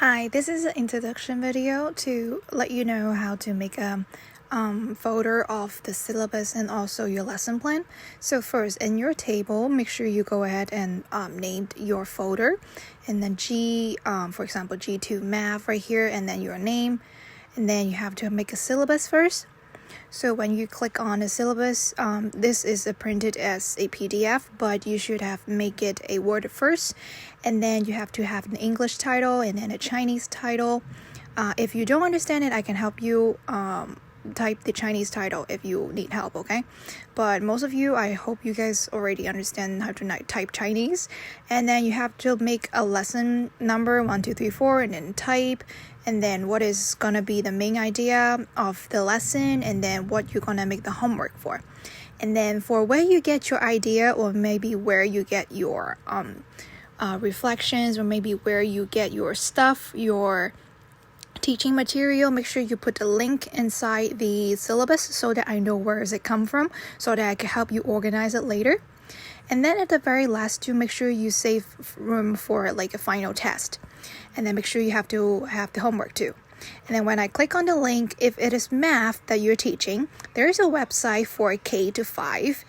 Hi, this is an introduction video to let you know how to make a folder of the syllabus and also your lesson plan. So first, in your table, make sure you go ahead and name your folder, and then for example, G2 Math right here, and then your name, and then you have to make a syllabus first. So when you click on the syllabus, this is printed as a PDF, but you should have make it a Word first, and then you have to have an English title and then a Chinese title. If you don't understand it, I can help you type the Chinese title if you need help, okay? But most of you, I hope you guys already understand how to type Chinese. And then you have to make a lesson number 1, 2, 3, 4, and then type, and then what is gonna be the main idea of the lesson, and then what you're gonna make the homework for. And then for where you get your idea, or maybe where you get your reflections, or maybe where you get your stuff, your teaching material, make sure you put a link inside the syllabus so that I know where does it come from, so that I can help you organize it later. And then at the very last two, make sure you save room for like a final test, and then make sure you have to have the homework too. And then when I click on the link, if it is math that you're teaching, there is a website for K to 5.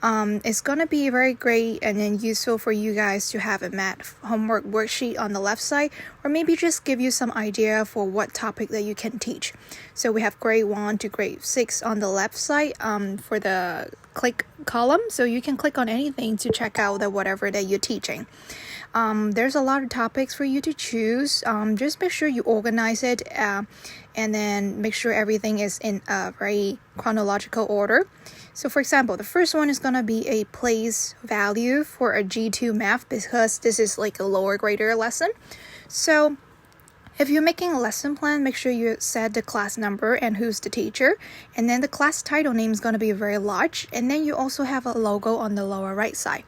It's gonna be very great and then useful for you guys to have a math homework worksheet on the left side, or maybe just give you some idea for what topic that you can teach. So we have grade 1 to grade 6 on the left side for the click column, so you can click on anything to check out the whatever that you're teaching. There's a lot of topics for you to choose. Just make sure you organize it and then make sure everything is in a very chronological order. So for example, the first one is going to be a place value for a G2 math, because this is like a lower grader lesson. So if you're making a lesson plan, make sure you set the class number and who's the teacher. And then the class title name is going to be very large. And then you also have a logo on the lower right side.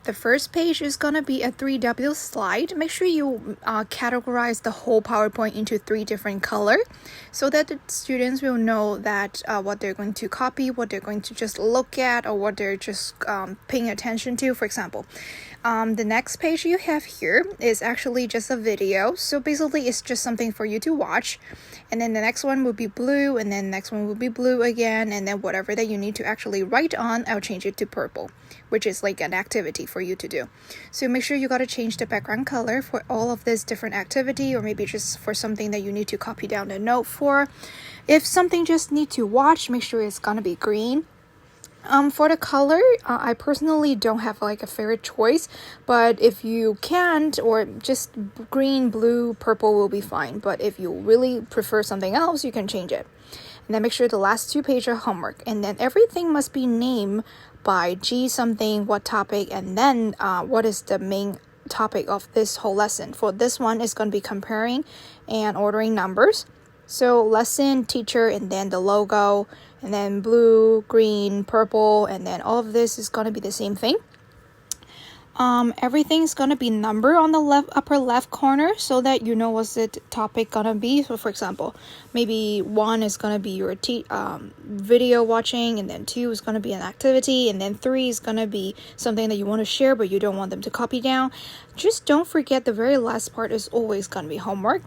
The first page is going to be a 3W slide. Make sure you categorize the whole PowerPoint into 3 different colors, so that the students will know that what they're going to copy, what they're going to just look at, or what they're just paying attention to. For example, the next page you have here is actually just a video. So basically it's just something for you to watch. And then the next one will be blue, and then the next one will be blue again, and then whatever that you need to actually write on, I'll change it to purple, which is like an activity for you to do. So make sure you got to change the background color for all of this different activity, or maybe just for something that you need to copy down the note for. If something just need to watch, make sure it's gonna be green. For the color, I personally don't have like a favorite choice, but if you can't, or just green, blue, purple will be fine. But if you really prefer something else, you can change it. And then make sure the last 2 pages are homework, and then everything must be named by G something, what topic, and then what is the main topic of this whole lesson. For this one, it's going to be comparing and ordering numbers. So lesson, teacher, and then the logo, and then blue, green, purple, and then all of this is going to be the same thing. Everything's gonna be numbered on the upper left corner, so that you know what's the topic gonna be. So for example, maybe 1 is gonna be your video watching, and then 2 is gonna be an activity, and then 3 is gonna be something that you want to share but you don't want them to copy down. Just don't forget the very last part is always gonna be homework.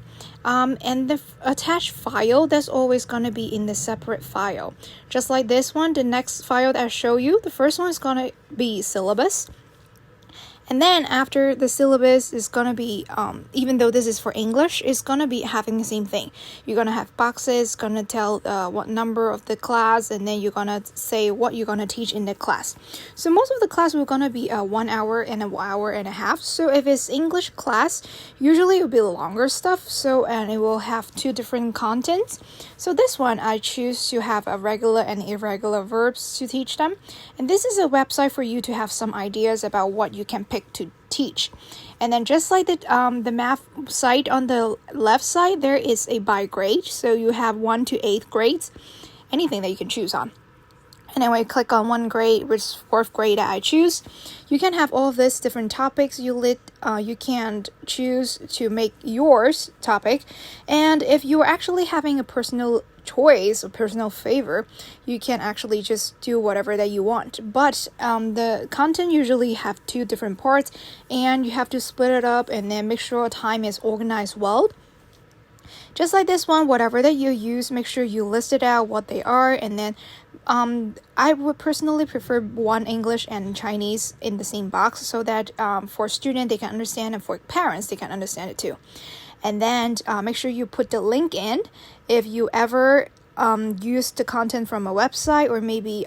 And the attached file, that's always gonna be in the separate file. Just like this one, the next file that I show you, the first one is gonna be syllabus. And then after the syllabus is gonna be, even though this is for English, it's gonna be having the same thing. You're gonna have boxes, gonna tell what number of the class, and then you're gonna say what you're gonna teach in the class. So most of the class will gonna be 1 hour and 1.5 hours. So if it's English class, usually it will be longer stuff. So, and it will have 2 different contents. So this one, I choose to have a regular and irregular verbs to teach them. And this is a website for you to have some ideas about what you can pick to teach. And then just like the math site on the left side, there is a by grade. So you have 1 to 8th grades, anything that you can choose on. And then when you click on 1 grade, which is 4th grade that I choose, you can have all of these different topics you can choose to make yours topic. And if you are actually having a personal choice or personal favor, you can actually just do whatever that you want. But the content usually have 2 different parts, and you have to split it up and then make sure time is organized well. Just like this one, whatever that you use, make sure you list it out what they are, and then I would personally prefer one English and Chinese in the same box so that for students they can understand, and for parents they can understand it too. And then make sure you put the link in if you ever use the content from a website, or maybe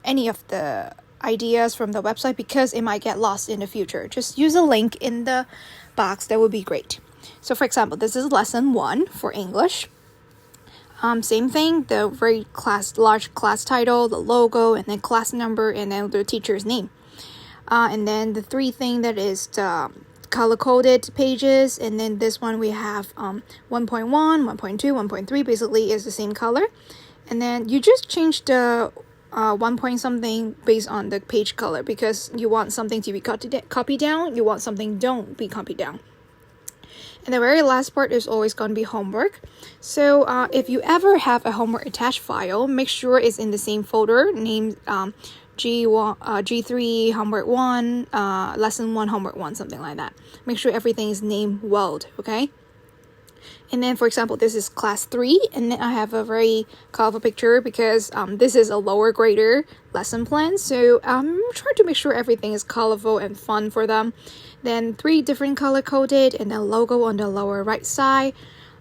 any of the ideas from the website, because it might get lost in the future. Just use a link in the box, that would be great. So for example, this is lesson 1 for English. Same thing, the very large class title, the logo, and then class number, and then the teacher's name. And then the 3 thing that is the color-coded pages, and then this one we have 1.1, 1.2, 1.3 basically is the same color. And then you just change the 1 point something based on the page color, because you want something to be copied down, you want something don't be copied down. And the very last part is always going to be homework. So if you ever have a homework attached file, make sure it's in the same folder named G3 homework 1, lesson 1 homework 1, something like that. Make sure everything is named well, okay? And then, for example, this is class 3, and then I have a very colorful picture because this is a lower grader lesson plan. So I'm trying to make sure everything is colorful and fun for them. Then 3 different color coded, and a logo on the lower right side.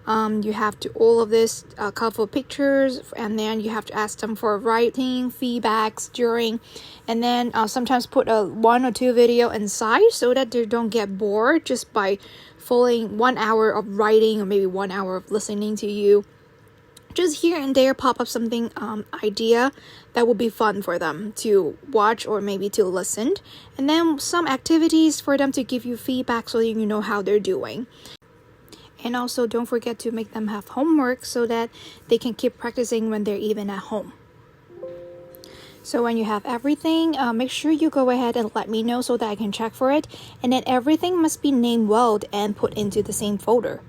You have to all of this colorful pictures, and then you have to ask them for writing feedbacks during, and then sometimes put a 1 or 2 video inside so that they don't get bored just by following 1 hour of writing or maybe 1 hour of listening to you. Just here and there pop up something idea that would be fun for them to watch or maybe to listen, and then some activities for them to give you feedback so you know how they're doing. And also don't forget to make them have homework so that they can keep practicing when they're even at home. So when you have everything, make sure you go ahead and let me know so that I can check for it. And then everything must be named well and put into the same folder.